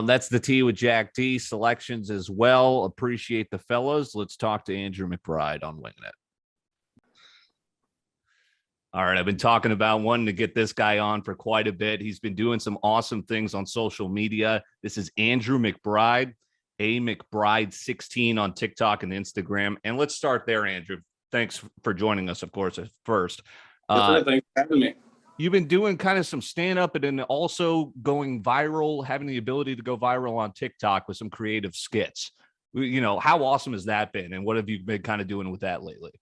That's the T with Jack D. Selections as well. Appreciate the fellas. Let's talk to Andrew McBride on Wingin It. All right, I've been talking about wanting to get this guy on for quite a bit. He's been doing some awesome things on social media. This is Andrew McBride, A McBride 16 on TikTok and Instagram. And let's start there, Andrew. Thanks for joining us, of course, at first. Yes, sir. Thanks for having me. You've been doing kind of some stand-up and then also going viral, having the ability to go viral on TikTok with some creative skits. You know, how awesome has that been? And what have you been kind of doing with that lately?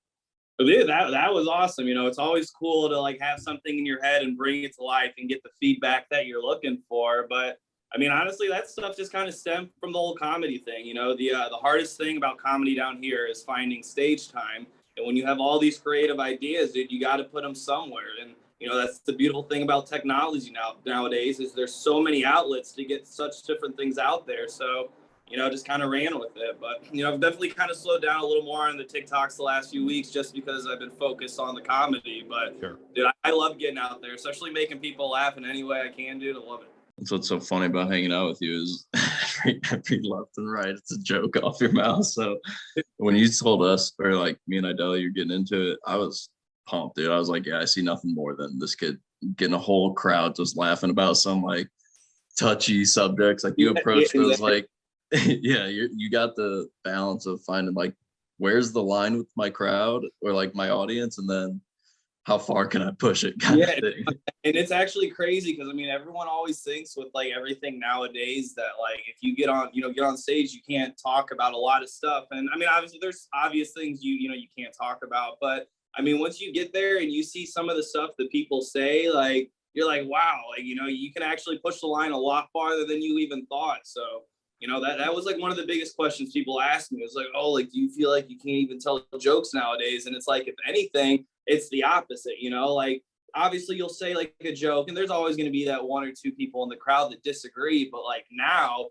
Dude, that was awesome. You know, it's always cool to like have something in your head and bring it to life and get the feedback that you're looking for. But I mean, honestly, that stuff just kind of stemmed from the whole comedy thing. You know, the hardest thing about comedy down here is finding stage time. And when you have all these creative ideas, dude, you got to put them somewhere. And you know, that's the beautiful thing about technology nowadays is there's so many outlets to get such different things out there. So, you know, just kind of ran with it. But, you know, I've definitely kind of slowed down a little more on the TikToks the last few weeks just because I've been focused on the comedy. But, sure, dude, I love getting out there, especially making people laugh in any way I can, dude. I love it. That's what's so funny about hanging out with you is every left and right, it's a joke off your mouth. So when you told us, or like me and Idella, you're getting into it, I was pumped, dude. I was like, yeah, I see nothing more than this kid getting a whole crowd just laughing about some like touchy subjects. Like you approach those like, yeah, you got the balance of finding like, where's the line with my crowd or like my audience, and then how far can I push it kind of thing. And it's actually crazy because I mean, everyone always thinks with like everything nowadays that like if you get on stage, you can't talk about a lot of stuff. And I mean, obviously there's obvious things you can't talk about, but I mean, once you get there and you see some of the stuff that people say, like you're like, wow, like, you know, you can actually push the line a lot farther than you even thought. So, you know, that was like one of the biggest questions people asked me. It was like, oh, like, do you feel like you can't even tell jokes nowadays? And it's like, if anything, it's the opposite, you know, like obviously you'll say like a joke and there's always going to be that one or two people in the crowd that disagree. But like now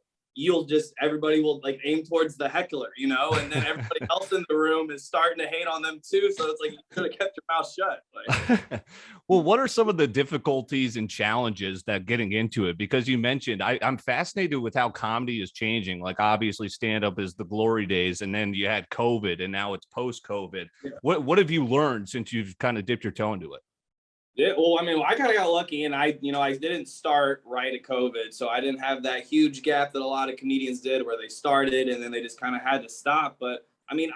everybody will like aim towards the heckler, you know, and then everybody else in the room is starting to hate on them too. So it's like, you could have kept your mouth shut. Like, well, what are some of the difficulties and challenges that getting into it? Because you mentioned, I'm fascinated with how comedy is changing. Like obviously stand up is the glory days, and then you had COVID and now it's post COVID. Yeah. What have you learned since you've kind of dipped your toe into it? Yeah, well, I mean, I kind of got lucky, and I didn't start right at COVID, so I didn't have that huge gap that a lot of comedians did, where they started and then they just kind of had to stop. But I mean,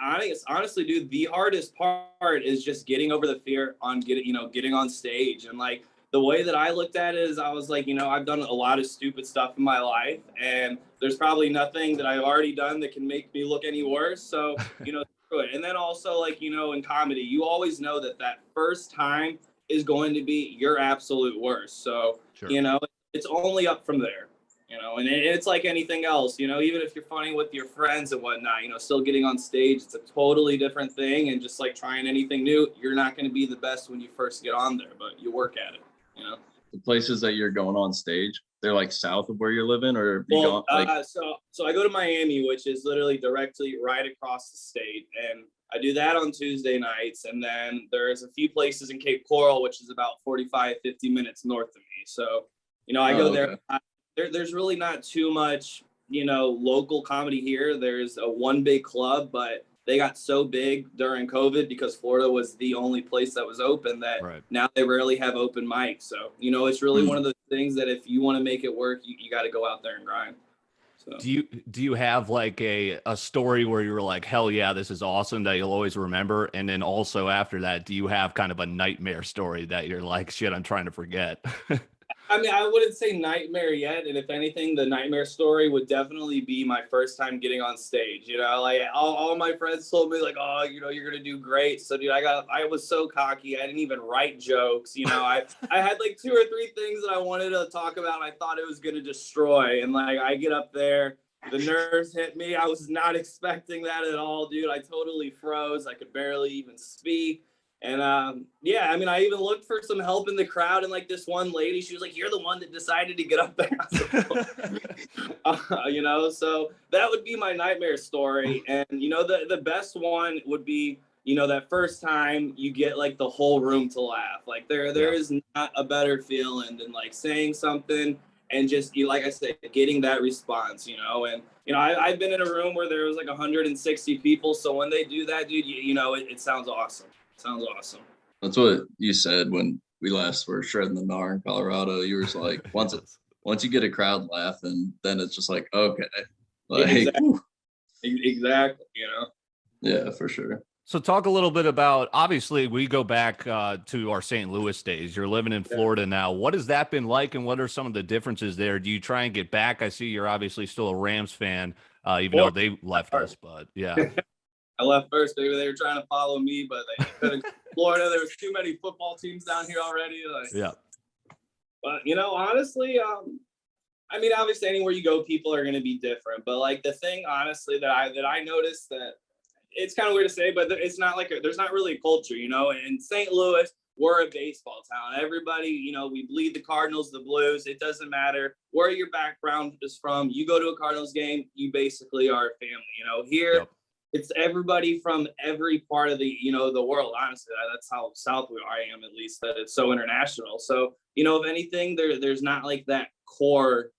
honestly, dude, the hardest part is just getting over the fear on getting on stage. And like the way that I looked at it is, I was like, you know, I've done a lot of stupid stuff in my life, and there's probably nothing that I've already done that can make me look any worse. So, you know, screw it. And then also, like, you know, in comedy, you always know that first time is going to be your absolute worst. So, sure, you know, it's only up from there, you know, and it's like anything else, you know, even if you're funny with your friends and whatnot, you know, still getting on stage, it's a totally different thing. And just like trying anything new, you're not going to be the best when you first get on there, but you work at it, you know. The places that you're going on stage, they're like south of where you're living, or so I go to Miami, which is literally directly right across the state, and I do that on Tuesday nights. And then there's a few places in Cape Coral, which is about 45, 50 minutes north of me. So, you know, I go there. There's really not too much, you know, local comedy here. There's one big club, but they got so big during COVID because Florida was the only place that was open that now they rarely have open mics. So, you know, it's really one of those things that if you want to make it work, you got to go out there and grind. So. Do you have like a story where you were like, hell yeah, this is awesome, that you'll always remember? And then also after that, do you have kind of a nightmare story that you're like, shit, I'm trying to forget? I mean, I wouldn't say nightmare yet. And if anything, the nightmare story would definitely be my first time getting on stage. You know, like all my friends told me like, oh, you know, you're going to do great. So dude, I was so cocky. I didn't even write jokes. You know, I had like 2 or 3 things that I wanted to talk about. And I thought it was going to destroy. And like, I get up there, the nerves hit me. I was not expecting that at all, dude. I totally froze. I could barely even speak. And yeah, I mean, I even looked for some help in the crowd, and like this one lady, she was like, "You're the one that decided to get up there." You know, so that would be my nightmare story. And you know, the best one would be, you know, that first time you get like the whole room to laugh. Like there is not a better feeling than like saying something and just, like I said, getting that response, and, I've been in a room where there was like 160 people. So when they do that, dude, it sounds awesome. It sounds awesome. That's what you said when we last were shredding the gnar in Colorado. You were just like, once you get a crowd laughing, then it's just like, okay. Like, exactly. Yeah, for sure. So talk a little bit about, obviously we go back to our St. Louis days. You're living in Florida now. What has that been like, and what are some of the differences there? Do you try and get back? I see you're obviously still a Rams fan, even though they left us, but yeah. I left first. Maybe they were trying to follow me, but they couldn't. Florida, there was too many football teams down here already. Yeah. But, honestly, obviously anywhere you go, people are going to be different. But like the thing, honestly, that I noticed, that it's kind of weird to say, but it's not like there's not really a culture, In St. Louis, we're a baseball town. Everybody, we bleed the Cardinals, the Blues. It doesn't matter where your background is from. You go to a Cardinals game, you basically are a family. Here, Yep. It's everybody from every part of the, the world. Honestly, that's how south I am, at least, that it's so international. So, if anything, there's not like that core,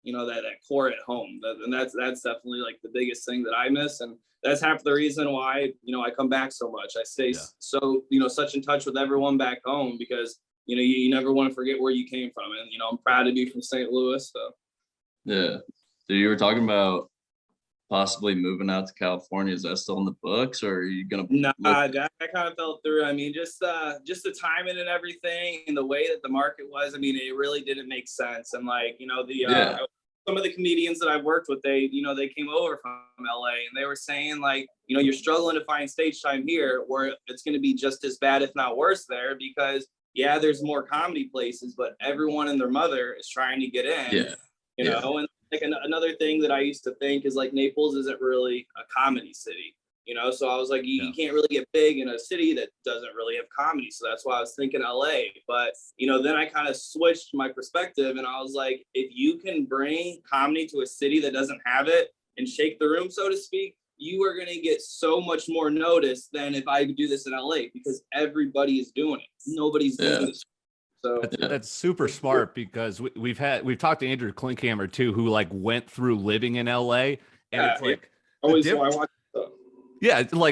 that core at home. And that's definitely like the biggest thing that I miss. And that's half the reason why, I come back so much. I stay so, such in touch with everyone back home, because, you never want to forget where you came from. And, I'm proud to be from St. Louis. So. Yeah. So you were talking about possibly moving out to California. Is that still in the books, or are you gonna? Nah, that kind of fell through. Just the timing and everything, and the way that the market was. It really didn't make sense. And some of the comedians that I've worked with, they came over from LA, and they were saying like, you're struggling to find stage time here, where it's going to be just as bad, if not worse, there, because there's more comedy places, but everyone and their mother is trying to get in. And like another thing that I used to think is like Naples isn't really a comedy city, so I was like, you can't really get big in a city that doesn't really have comedy. So that's why I was thinking LA. But, then I kind of switched my perspective, and I was like, if you can bring comedy to a city that doesn't have it and shake the room, so to speak, you are going to get so much more notice than if I do this in LA, because everybody is doing it. Nobody's doing this. So that's super smart, because we've talked to Andrew Klinkhammer too, who like went through living in LA, and it's like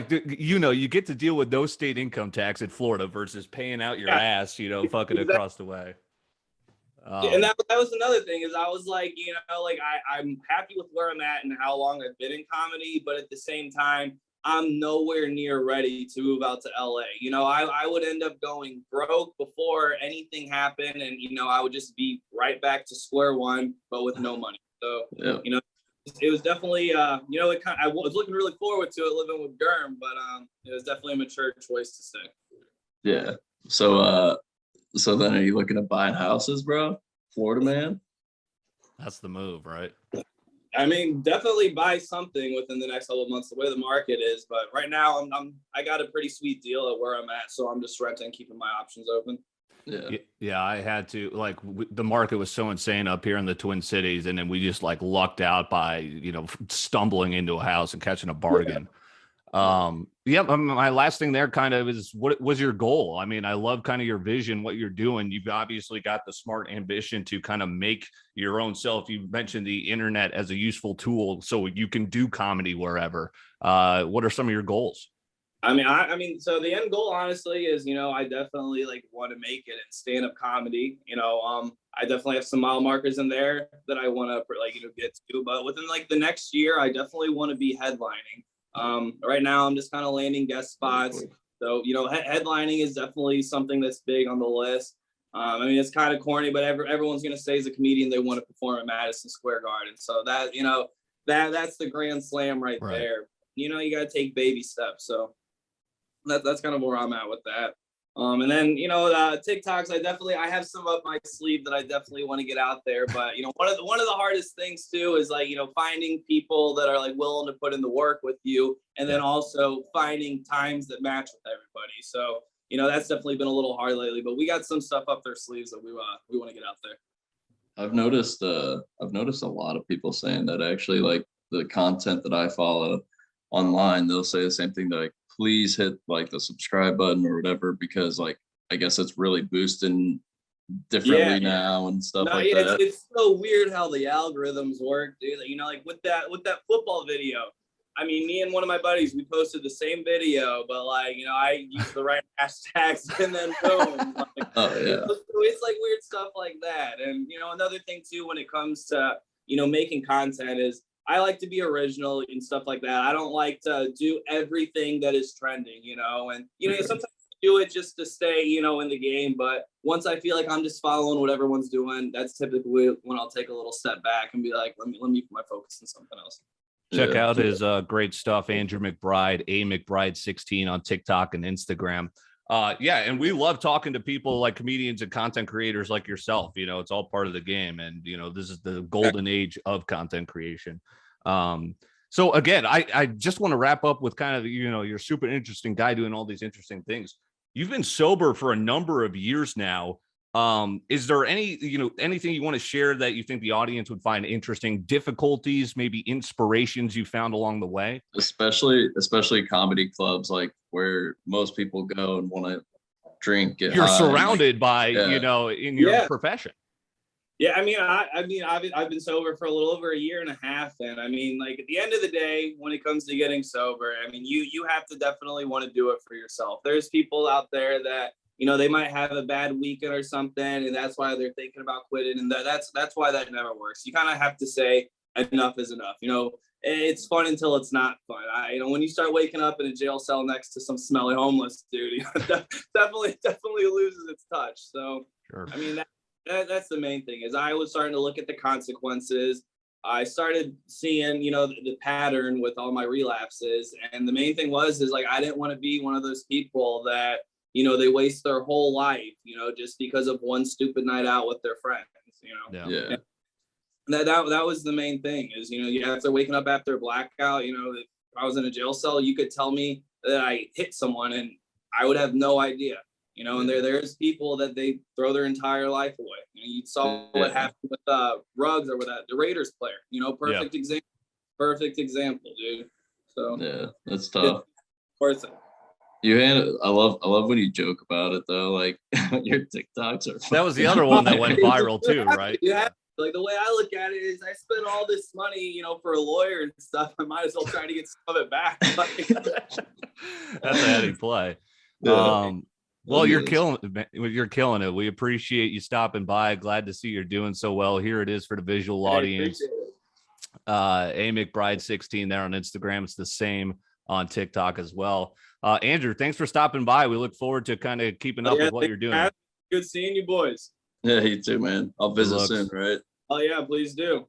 you get to deal with no state income tax in Florida versus paying out your ass, fucking across the way. And that was another thing, is I was like, I'm happy with where I'm at and how long I've been in comedy, but at the same time, I'm nowhere near ready to move out to LA. I would end up going broke before anything happened, and I would just be right back to square one, but with no money. So it was definitely I was looking really forward to it, living with Germ, but it was definitely a mature choice to stay. Yeah. So then are you looking at buying houses, bro? Florida man? That's the move, right? Definitely buy something within the next couple of months, the way the market is. But right now, I got a pretty sweet deal at where I'm at, so I'm just renting, keeping my options open. Yeah, I had to, the market was so insane up here in the Twin Cities, and then we just lucked out by stumbling into a house and catching a bargain. My last thing there kind of is, what was your goal? I love kind of your vision, what you're doing. You've obviously got the smart ambition to kind of make your own self. You mentioned the internet as a useful tool so you can do comedy wherever. What are some of your goals? So the end goal, honestly, is, I definitely want to make it in stand-up comedy. I definitely have some mile markers in there that I want to get to, but within the next year, I definitely want to be headlining. Right now, I'm just kind of landing guest spots. So, headlining is definitely something that's big on the list. It's kind of corny, but everyone's going to say as a comedian, they want to perform at Madison Square Garden. So that, that's the grand slam right there. You got to take baby steps. So that's kind of where I'm at with that. And then, TikToks, I have some up my sleeve that I definitely want to get out there. But, one of the hardest things too is finding people that are willing to put in the work with you, and then also finding times that match with everybody. So, that's definitely been a little hard lately, but we got some stuff up their sleeves that we want to get out there. I've noticed a lot of people saying that actually, the content that I follow online, they'll say the same thing, that please hit the subscribe button or whatever, because I guess it's really boosting differently now and stuff like yeah, that. it's so weird how the algorithms work, dude. You know, like with that football video. I mean, me and one of my buddies, we posted the same video, but like, you know, I used the right hashtags and then boom. Like, Oh yeah. so it's like weird stuff like that. And, you know, another thing too, when it comes to, you know, making content is I like to be original and stuff like that. I don't like to do everything that is trending, you know, and, you know, sometimes I do it just to stay, you know, in the game. But once I feel like I'm just following what everyone's doing, that's typically when I'll take a little step back and be like, let me put my focus on something else. Check out his great stuff, Andrew McBride, McBride16 on TikTok and Instagram. Yeah, and we love talking to people like comedians and content creators like yourself. You know, it's all part of the game, and you know, this is the golden age of content creation. So again, I just want to wrap up with kind of, you know, you're a super interesting guy doing all these interesting things. You've been sober for a number of years now. Is there anything you want to share that you think the audience would find interesting, difficulties, maybe inspirations you found along the way? Especially comedy clubs, like where most people go and want to drink. You're surrounded by, yeah. You know, in your profession. Yeah, I mean, I've been sober for a little over a year and a half, and I mean, like at the end of the day, when it comes to getting sober, I mean, you have to definitely want to do it for yourself. There's people out there that, you know, they might have a bad weekend or something, and that's why they're thinking about quitting, and that's why that never works. You kind of have to say enough is enough. You know, it's fun until it's not fun. You know, when you start waking up in a jail cell next to some smelly homeless dude, you know, definitely loses its touch. So, sure. I mean, that's the main thing. Is I was starting to look at the consequences. I started seeing, you know, the pattern with all my relapses, and the main thing is like I didn't want to be one of those people that, you know, they waste their whole life, you know, just because of one stupid night out with their friends, you know. Yeah. That was the main thing is, you know, after waking up after a blackout, you know, if I was in a jail cell, you could tell me that I hit someone and I would have no idea, you know. And there's people that they throw their entire life away. You know, you saw what happened with Ruggs or with the Raiders player, you know, perfect example, dude. So yeah, that's tough. Worth it. I love when you joke about it though. Like your TikToks are. That was the other one that went viral too, right? Yeah. Like the way I look at it is, I spent all this money, you know, for a lawyer and stuff. I might as well try to get some of it back. That's a heady play. Well, you're killing it. We appreciate you stopping by. Glad to see you're doing so well. Here it is for the visual audience. McBride16 there on Instagram. It's the same on TikTok as well. Andrew, thanks for stopping by. We look forward to kind of keeping up with what you're doing. Good seeing you boys. Yeah, you too, man. I'll visit soon, right? Oh yeah, please do.